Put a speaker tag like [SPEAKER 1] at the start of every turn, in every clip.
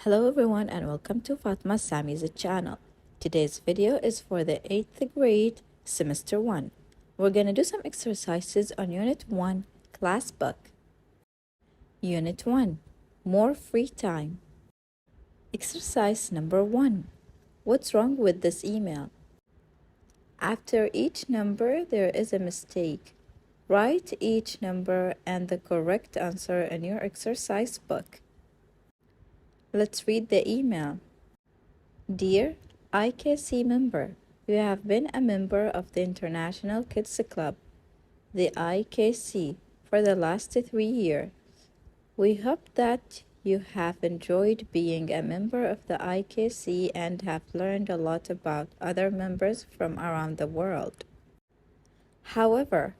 [SPEAKER 1] Hello everyone and welcome to Fatma Sami's channel. Today's video is for the 8th grade, semester 1. We're gonna do some exercises on Unit 1, class book. Unit 1, more free time. Exercise number 1. What's wrong with this email? After each number, there is a mistake. Write each number and the correct answer in your exercise book. Let's read the email. Dear IKC member, you have been a member of the International Kids Club, the IKC, for the last 3 years. We hope that you have enjoyed being a member of the IKC and have learned a lot about other members from around the world. However,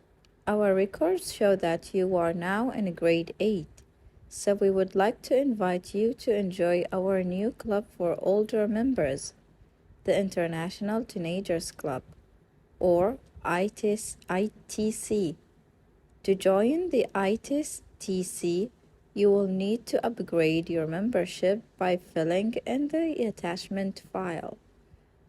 [SPEAKER 1] our records show that you are now in grade 8. So we would like to invite you to enjoy our new club for older members, the International Teenagers Club, or ITC. To join the ITC, you will need to upgrade your membership by filling in the attachment file.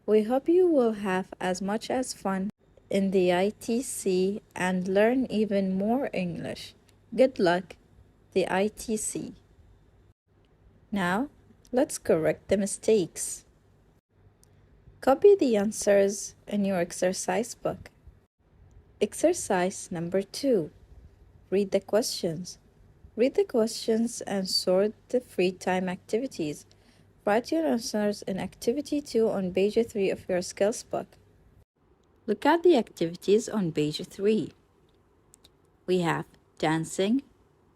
[SPEAKER 1] We hope you will have as much as fun in the ITC and learn even more English. Good luck! The ITC. Now, let's correct the mistakes. Copy the answers in your exercise book. Exercise number 2. Read the questions. Read the questions and sort the free time activities. Write your answers in Activity 2 on page 3 of your skills book. Look at the activities on page 3. We have dancing,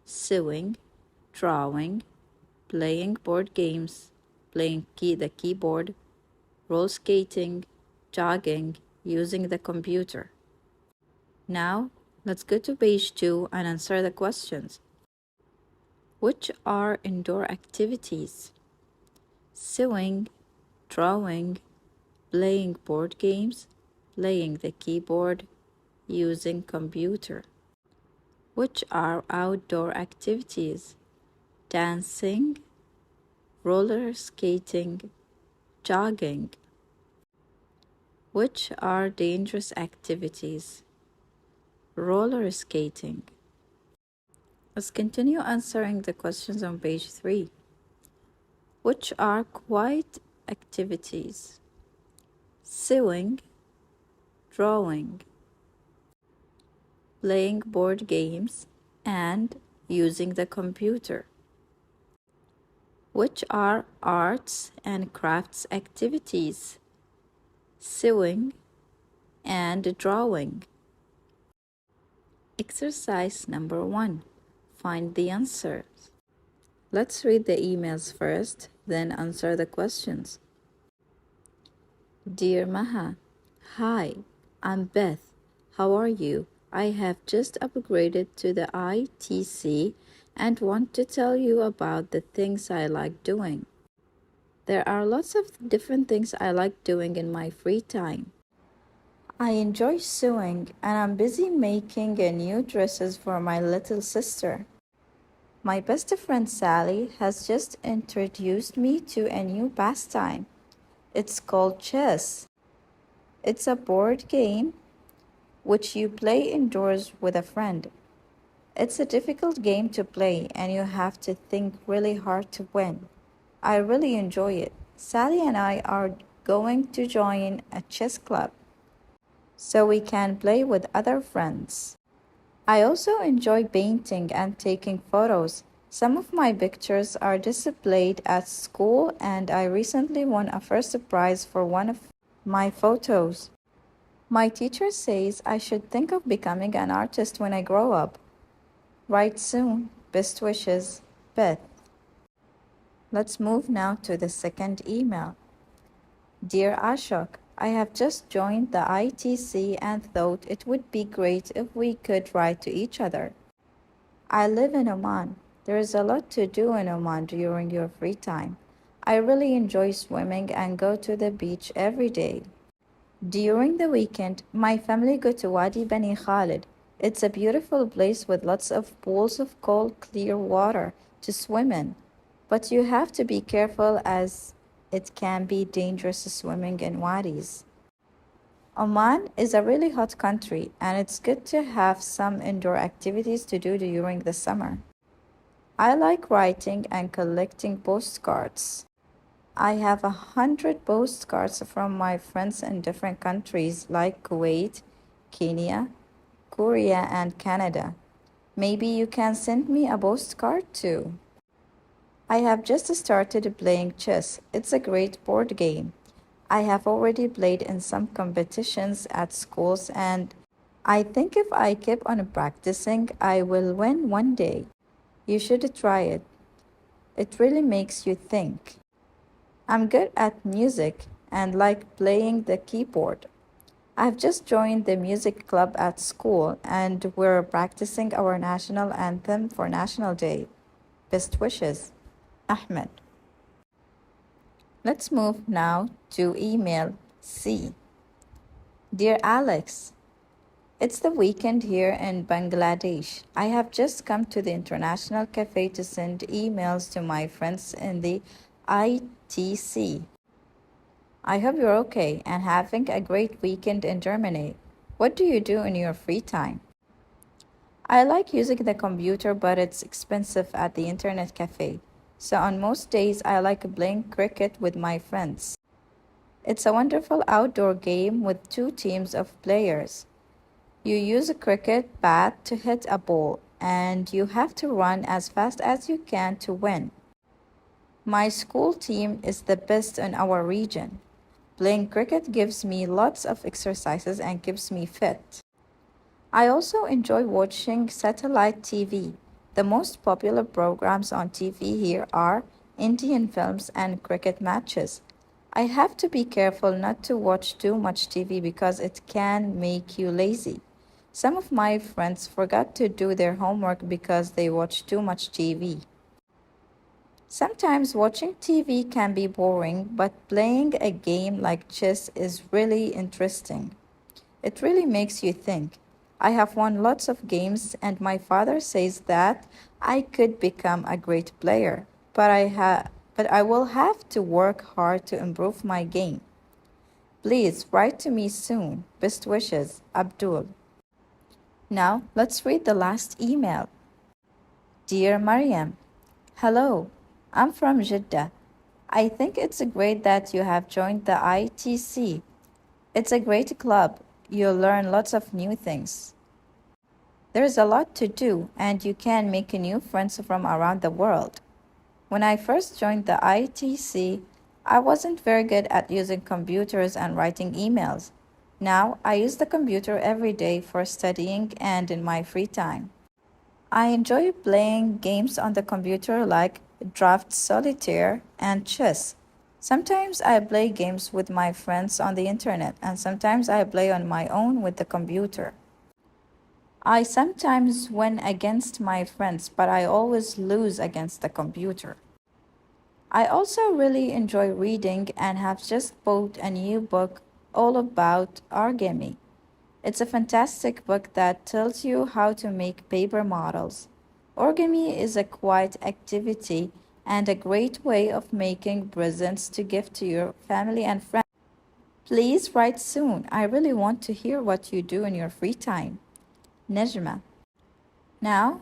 [SPEAKER 1] sewing, drawing, playing board games, playing the keyboard, roller skating, jogging, using the computer. Now, let's go to page 2 and answer the questions. Which are indoor activities? Sewing, drawing, playing board games, playing the keyboard, using computer. Which are outdoor activities? Dancing, roller skating, jogging. Which are dangerous activities? Roller skating. Let's continue answering the questions on page 3. Which are quiet activities? Sewing, drawing, playing board games, and using the computer. Which are arts and crafts activities? Sewing and drawing. Exercise number 1. Find the answers. Let's read the emails first, then answer the questions. Dear Maha, hi, I'm Beth. How are you? I have just upgraded to the ITC and want to tell you about the things I like doing. There are lots of different things I like doing in my free time. I enjoy sewing and I'm busy making new dresses for my little sister. My best friend Sally has just introduced me to a new pastime. It's called chess. It's a board game which you play indoors with a friend. It's a difficult game to play and you have to think really hard to win. I really enjoy it. Sally and I are going to join a chess club so we can play with other friends. I also enjoy painting and taking photos. Some of my pictures are displayed at school and I recently won a first prize for one of my photos. My teacher says I should think of becoming an artist when I grow up. Write soon. Best wishes, Beth. Let's move now to the second email. Dear Ashok, I have just joined the ITC and thought it would be great if we could write to each other. I live in Oman. There is a lot to do in Oman during your free time. I really enjoy swimming and go to the beach every day. During the weekend, my family go to Wadi Bani Khalid. It's a beautiful place with lots of pools of cold, clear water to swim in. But you have to be careful as it can be dangerous swimming in wadis. Oman is a really hot country, and it's good to have some indoor activities to do during the summer. I like writing and collecting postcards. I have 100 postcards from my friends in different countries like Kuwait, Kenya, Korea, and Canada. Maybe you can send me a postcard too. I have just started playing chess. It's a great board game. I have already played in some competitions at schools, and I think if I keep on practicing, I will win one day. You should try it. It really makes you think. I'm good at music and like playing the keyboard. I've just joined the music club at school and we're practicing our national anthem for National Day. Best wishes, Ahmed. Let's move now to email C. Dear Alex, it's the weekend here in Bangladesh. I have just come to the International Cafe to send emails to my friends in the ITC. I hope you're okay and having a great weekend in Germany. What do you do in your free time? I like using the computer, but it's expensive at the internet cafe. So on most days, I like playing cricket with my friends. It's a wonderful outdoor game with two teams of players. You use a cricket bat to hit a ball, and you have to run as fast as you can to win. My school team is the best in our region. Playing cricket gives me lots of exercises and keeps me fit. I also enjoy watching satellite TV. The most popular programs on TV here are Indian films and cricket matches. I have to be careful not to watch too much TV because it can make you lazy. Some of my friends forgot to do their homework because they watch too much TV. Sometimes watching TV can be boring, but playing a game like chess is really interesting. It really makes you think. I have won lots of games, and my father says that I could become a great player, but I will have to work hard to improve my game. Please write to me soon. Best wishes, Abdul. Now, let's read the last email. Dear Mariam, hello, I'm from Jeddah. I think it's great that you have joined the ITC. It's a great club. You'll learn lots of new things. There's a lot to do, and you can make new friends from around the world. When I first joined the ITC, I wasn't very good at using computers and writing emails. Now, I use the computer every day for studying and in my free time. I enjoy playing games on the computer like Draft Solitaire and chess. Sometimes I play games with my friends on the internet, and sometimes I play on my own with the computer. I sometimes win against my friends, but I always lose against the computer. I also really enjoy reading and have just bought a new book all about origami. It's a fantastic book that tells you how to make paper models. Origami is a quiet activity and a great way of making presents to give to your family and friends. Please write soon. I really want to hear what you do in your free time. Nejma. Now,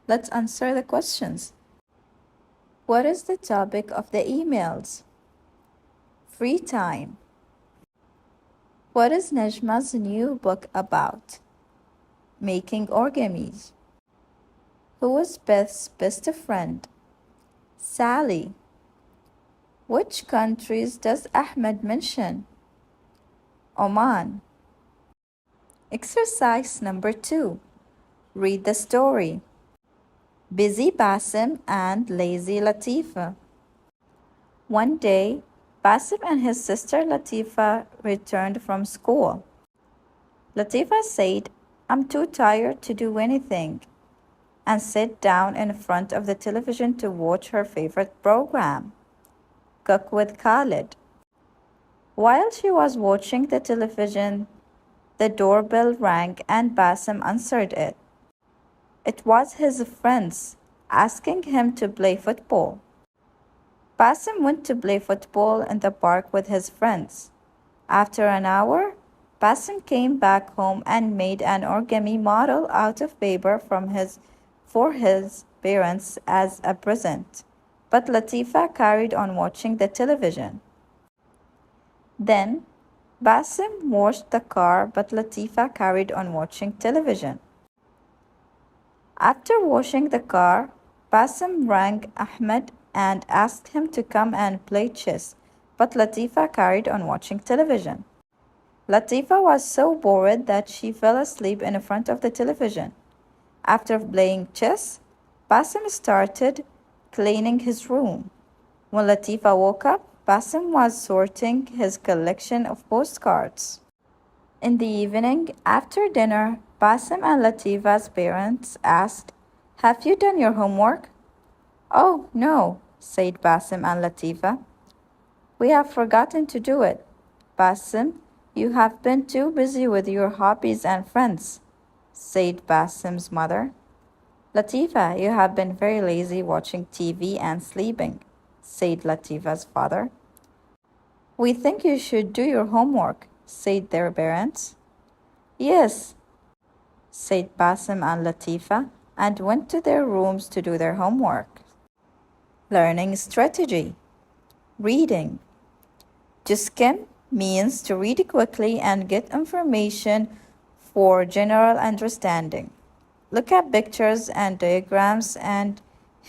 [SPEAKER 1] let's answer the questions. What is the topic of the emails? Free time. What is Nejma's new book about? Making origami. Who is Beth's best friend? Sally. Which countries does Ahmed mention? Oman. Exercise number 2. Read the story. Busy Basim and lazy Latifa. One day, Basim and his sister Latifa returned from school. Latifa said, "I'm too tired to do anything," and sat down in front of the television to watch her favorite program, Cook with Khalid. While she was watching the television, the doorbell rang and Basim answered it. It was his friends asking him to play football. Basim went to play football in the park with his friends. After an hour, Basim came back home and made an origami model out of paper for his parents as a present. But Latifa carried on watching the television. Then Basim washed the car, but Latifa carried on watching television. After washing the car, Basim rang Ahmed and asked him to come and play chess, but Latifa carried on watching television. Latifa was so bored that she fell asleep in front of the television. After playing chess, Basim started cleaning his room. When Latifa woke up, Basim was sorting his collection of postcards. In the evening, after dinner, Basim and Latifa's parents asked, "Have you done your homework?" "Oh, no," said Basim and Latifa. "We have forgotten to do it." "Basim, you have been too busy with your hobbies and friends," said Basim's mother. "Latifa, you have been very lazy watching TV and sleeping," said Latifa's father. "We think you should do your homework," said their parents. "Yes," said Basim and Latifa, and went to their rooms to do their homework. Learning strategy. Reading. To skim means to read quickly and get information for general understanding. Look at pictures and diagrams and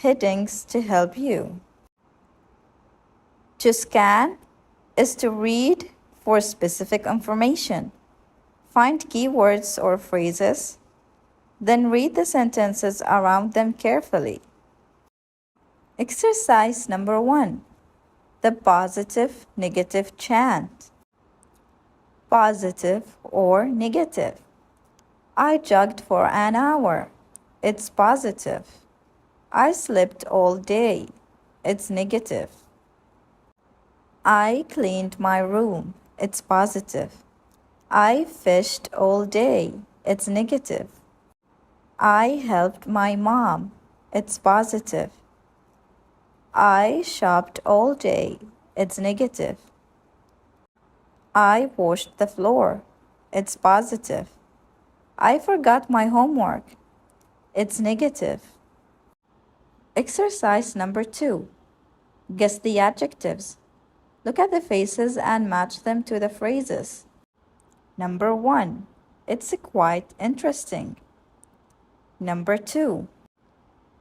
[SPEAKER 1] headings to help you. To scan is to read for specific information. Find keywords or phrases, then read the sentences around them carefully. Exercise number 1. The positive negative chant. Positive or negative. I jogged for an hour. It's positive. I slept all day. It's negative. I cleaned my room. It's positive. I fished all day. It's negative. I helped my mom. It's positive. I shopped all day. It's negative. I washed the floor. It's positive. I forgot my homework. It's negative. Exercise number 2. Guess the adjectives. Look at the faces and match them to the phrases. Number 1. It's quite interesting. Number 2.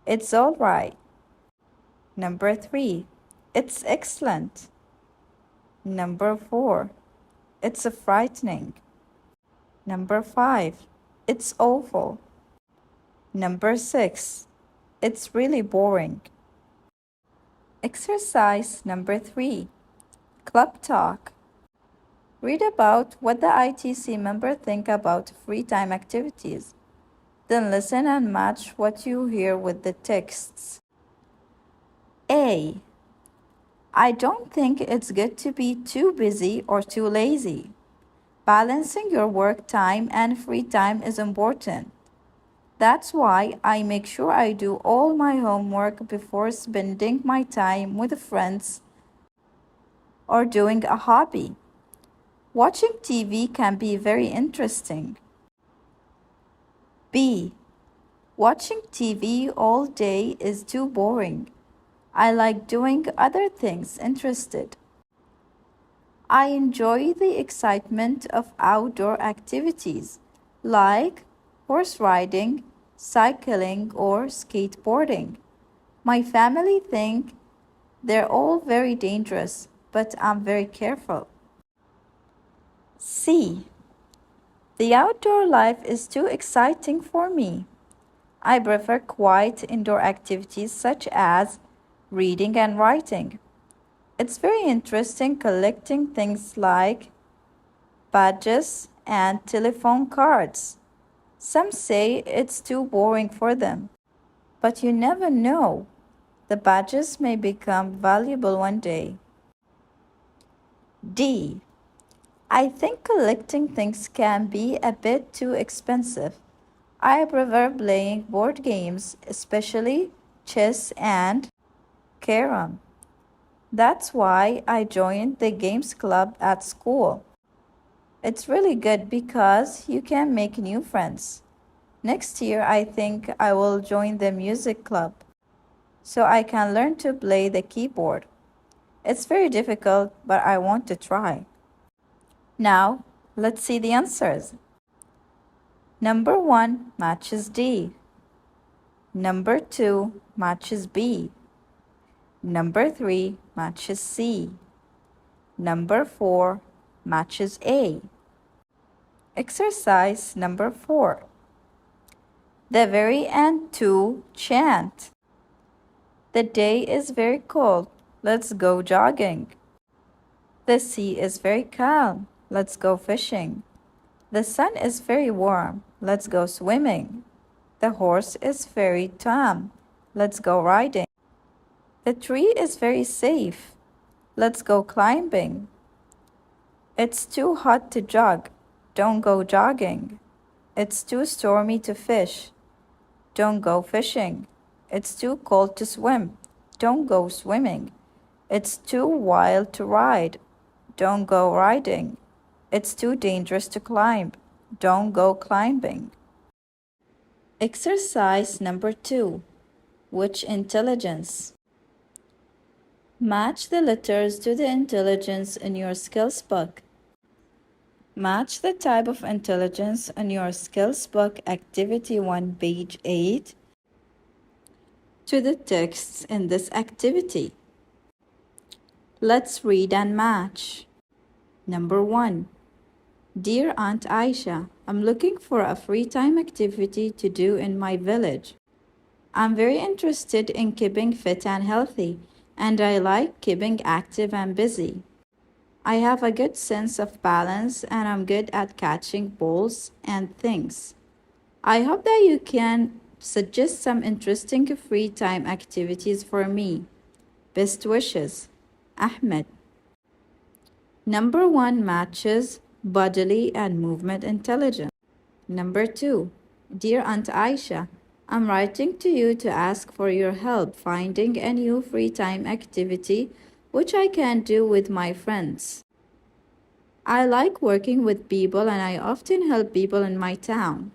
[SPEAKER 1] It's all right. Number 3. It's excellent. Number 4. It's frightening. Number 5. It's awful. Number 6. It's really boring. Exercise number 3. Club talk. Read about what the ITC members think about free time activities. Then listen and match what you hear with the texts. A. I don't think it's good to be too busy or too lazy. Balancing your work time and free time is important. That's why I make sure I do all my homework before spending my time with friends or doing a hobby. Watching TV can be very interesting. B. Watching TV all day is too boring. I like doing other things interested. I enjoy the excitement of outdoor activities like horse riding, cycling, or skateboarding. My family think they're all very dangerous, but I'm very careful. C. The outdoor life is too exciting for me. I prefer quiet indoor activities such as reading and writing. It's very interesting collecting things like badges and telephone cards. Some say it's too boring for them, but you never know. The badges may become valuable one day. D. I think collecting things can be a bit too expensive. I prefer playing board games, especially chess and carom. That's why I joined the games club at school. It's really good because you can make new friends. Next year, I think I will join the music club so I can learn to play the keyboard. It's very difficult, but I want to try. Now, let's see the answers. Number 1 matches D. Number 2 matches B. Number 3 matches C. Number 4 matches A. Exercise number 4. The very end to chant. The day is very cold. Let's go jogging. The sea is very calm. Let's go fishing. The sun is very warm. Let's go swimming. The horse is very tame. Let's go riding. The tree is very safe. Let's go climbing. It's too hot to jog. Don't go jogging. It's too stormy to fish. Don't go fishing. It's too cold to swim. Don't go swimming. It's too wild to ride. Don't go riding. It's too dangerous to climb. Don't go climbing. Exercise number 2. Which intelligence? Match the letters to the intelligence in your skills book. Match the type of intelligence in your skills book, activity 1, page 8, to the texts in this activity. Let's read and match. Number 1. Dear Aunt Aisha, I'm looking for a free time activity to do in my village. I'm very interested in keeping fit and healthy, and I like keeping active and busy. I have a good sense of balance and I'm good at catching balls and things. I hope that you can suggest some interesting free time activities for me. Best wishes, Ahmed. Number 1 matches bodily and movement intelligence. Number 2. Dear Aunt Aisha, I'm writing to you to ask for your help finding a new free time activity which I can do with my friends. I like working with people and I often help people in my town.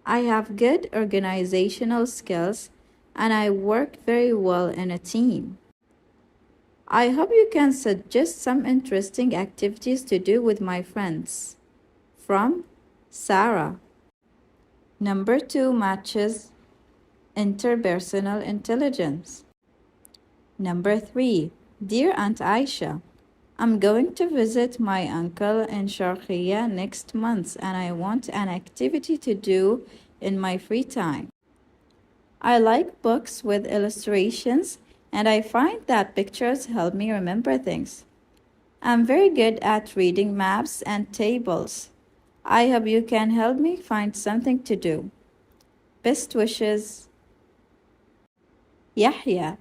[SPEAKER 1] I have good organizational skills and I work very well in a team. I hope you can suggest some interesting activities to do with my friends. From Sarah. Number 2 matches interpersonal intelligence. Number 3. Dear Aunt Aisha, I'm going to visit my uncle in Sharqiya next month and I want an activity to do in my free time. I like books with illustrations and I find that pictures help me remember things. I'm very good at reading maps and tables. I hope you can help me find something to do. Best wishes, Yahya.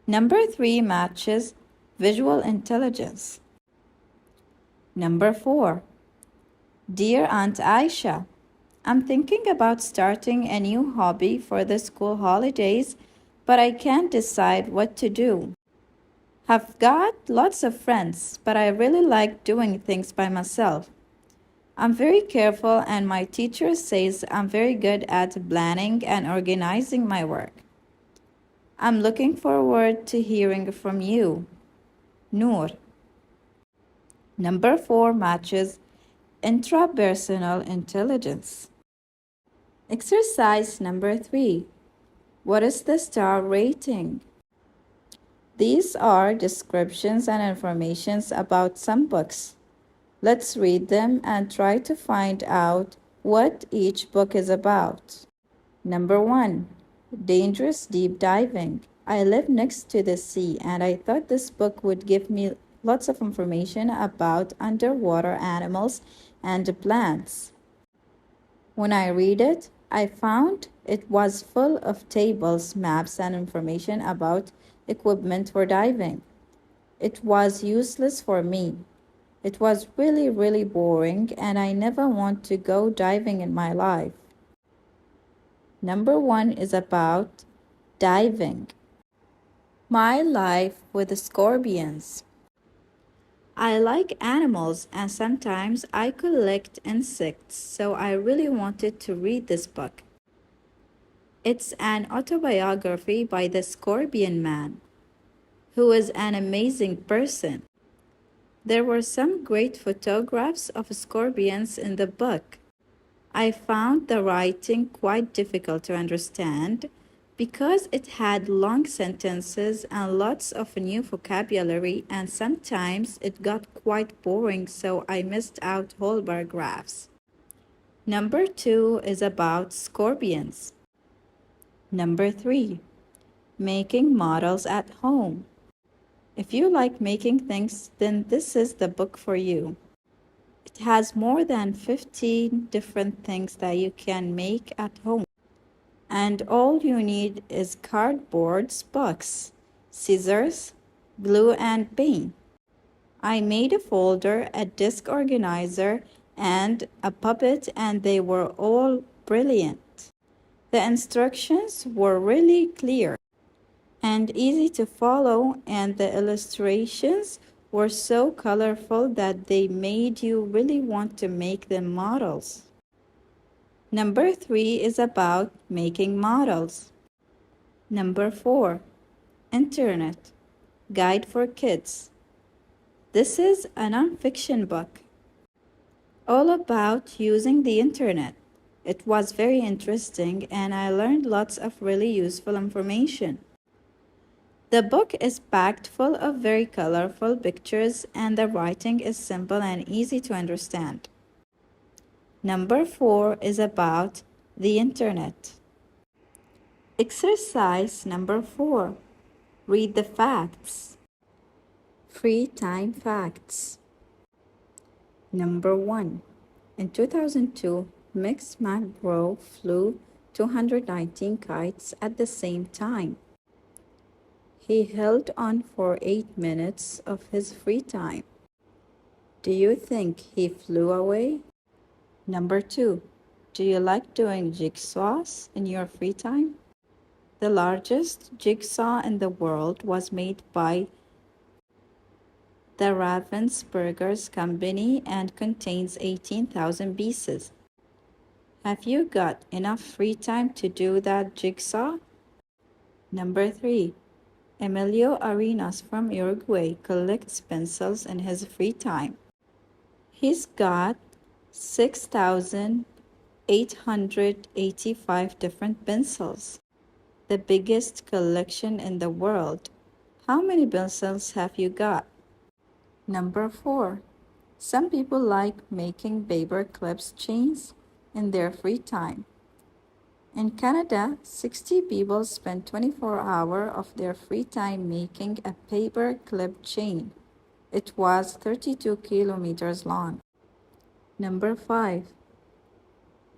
[SPEAKER 1] Number 3 matches visual intelligence. Number 4. Dear Aunt Aisha, I'm thinking about starting a new hobby for the school holidays, but I can't decide what to do. I've got lots of friends, but I really like doing things by myself. I'm very careful and my teacher says I'm very good at planning and organizing my work. I'm looking forward to hearing from you. Noor. Number 4 matches intrapersonal intelligence. Exercise number 3. What is the star rating? These are descriptions and informations about some books. Let's read them and try to find out what each book is about. Number 1. Dangerous Deep Diving. I live next to the sea and I thought this book would give me lots of information about underwater animals and plants. When I read it, I found it was full of tables, maps, and information about equipment for diving. It was useless for me. It was really boring and I never want to go diving in my life. Number 1 is about diving. My life with scorpions. I like animals and sometimes I collect insects, so I really wanted to read this book. It's an autobiography by the Scorpion Man, who is an amazing person. There were some great photographs of scorpions in the book. I found the writing quite difficult to understand because it had long sentences and lots of new vocabulary, and sometimes it got quite boring, so I missed out whole paragraphs. Number 2 is about scorpions. Number 3, making models at home. If you like making things, then this is the book for you. It has more than 15 different things that you can make at home. And all you need is cardboard box, scissors, glue, and paint. I made a folder, a disk organizer, and a puppet, and they were all brilliant. The instructions were really clear and easy to follow, and the illustrations were so colorful that they made you really want to make them models. Number 3 is about making models. Number 4, Internet, Guide for Kids. This is a nonfiction book, all about using the internet. It was very interesting and I learned lots of really useful information. The book is packed full of very colorful pictures and the writing is simple and easy to understand. Number 4 is about the internet. Exercise number 4. Read the facts. Free time facts. Number 1. In 2002, Mix McGraw flew 219 kites at the same time. He held on for 8 minutes of his free time. Do you think he flew away? Number 2. Do you like doing jigsaws in your free time? The largest jigsaw in the world was made by the Ravensburgers Company and contains 18,000 pieces. Have you got enough free time to do that jigsaw? Number 3. Emilio Arenas from Uruguay collects pencils in his free time. He's got 6,885 different pencils, the biggest collection in the world. How many pencils have you got? Number 4. Some people like making paper clips chains in their free time. In Canada, 60 people spend 24 hours of their free time making a paper clip chain. It was 32 kilometers long. Number 5.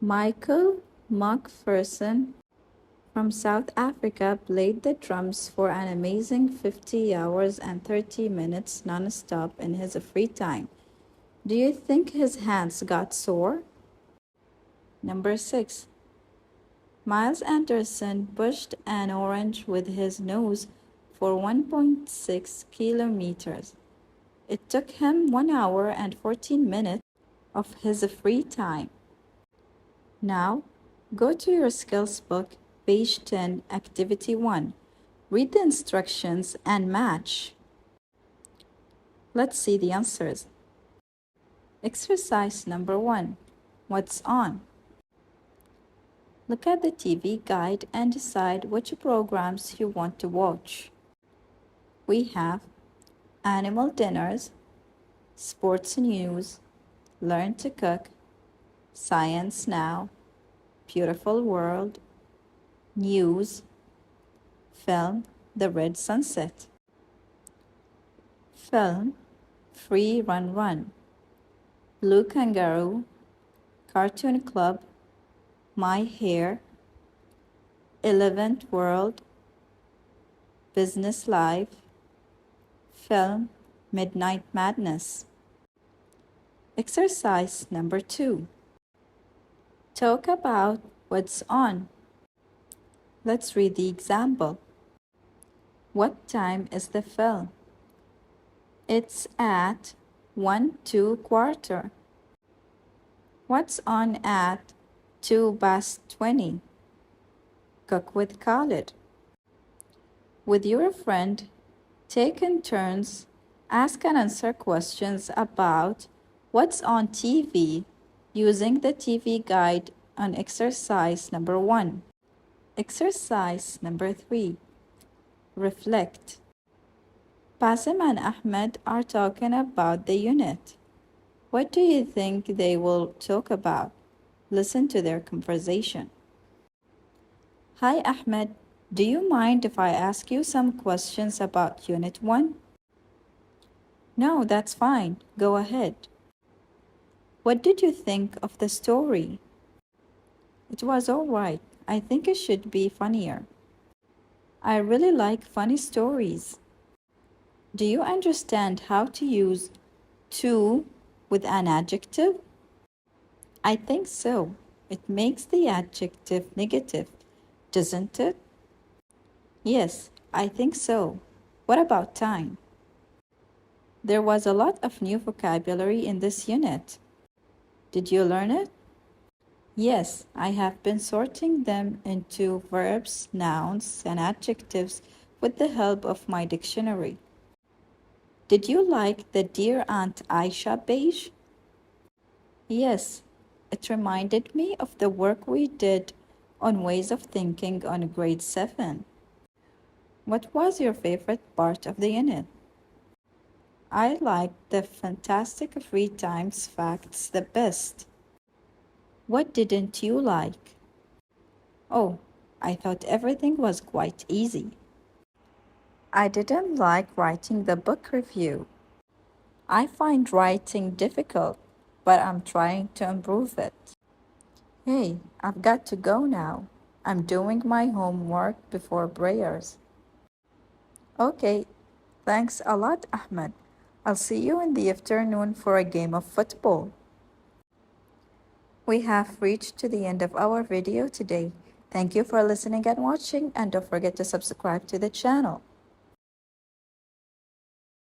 [SPEAKER 1] Michael McPherson from South Africa played the drums for an amazing 50 hours and 30 minutes non-stop in his free time. Do you think his hands got sore? Number 6. Miles Anderson pushed an orange with his nose for 1.6 kilometers. It took him 1 hour and 14 minutes of his free time. Now, go to your skills book, page 10, activity 1. Read the instructions and match. Let's see the answers. Exercise number 1. What's on? Look at the TV guide and decide which programs you want to watch. We have animal dinners, sports news, learn to cook, science now, beautiful world, news, film, the red sunset. Film, free run run, blue kangaroo, cartoon club, my hair, 11th world, business life, film, midnight madness. Exercise number 2. Talk about what's on. Let's read the example. What time is the film? It's at 1:02. What's on at 20? Cook with Khalid. With your friend, take in turns, ask and answer questions about what's on TV using the TV guide on exercise number 1. Exercise number 3. Reflect. Basim and Ahmed are talking about the unit. What do you think they will talk about? Listen to their conversation. Hi Ahmed, do you mind if I ask you some questions about Unit 1? No, that's fine. Go ahead. What did you think of the story? It was all right. I think it should be funnier. I really like funny stories. Do you understand how to use to with an adjective? I think so. It makes the adjective negative, doesn't it? Yes, I think so. What about time? There was a lot of new vocabulary in this unit. Did you learn it? Yes, I have been sorting them into verbs, nouns, and adjectives with the help of my dictionary. Did you like the Dear Aunt Aisha beige? Yes, it reminded me of the work we did on ways of thinking on grade 7. What was your favorite part of the unit? I liked the fantastic free times facts the best. What didn't you like? Oh, I thought everything was quite easy. I didn't like writing the book review. I find writing difficult, but I'm trying to improve it. Hey, I've got to go now. I'm doing my homework before prayers. Okay, thanks a lot, Ahmed. I'll see you in the afternoon for a game of football. We have reached to the end of our video today. Thank you for listening and watching, and don't forget to subscribe to the channel.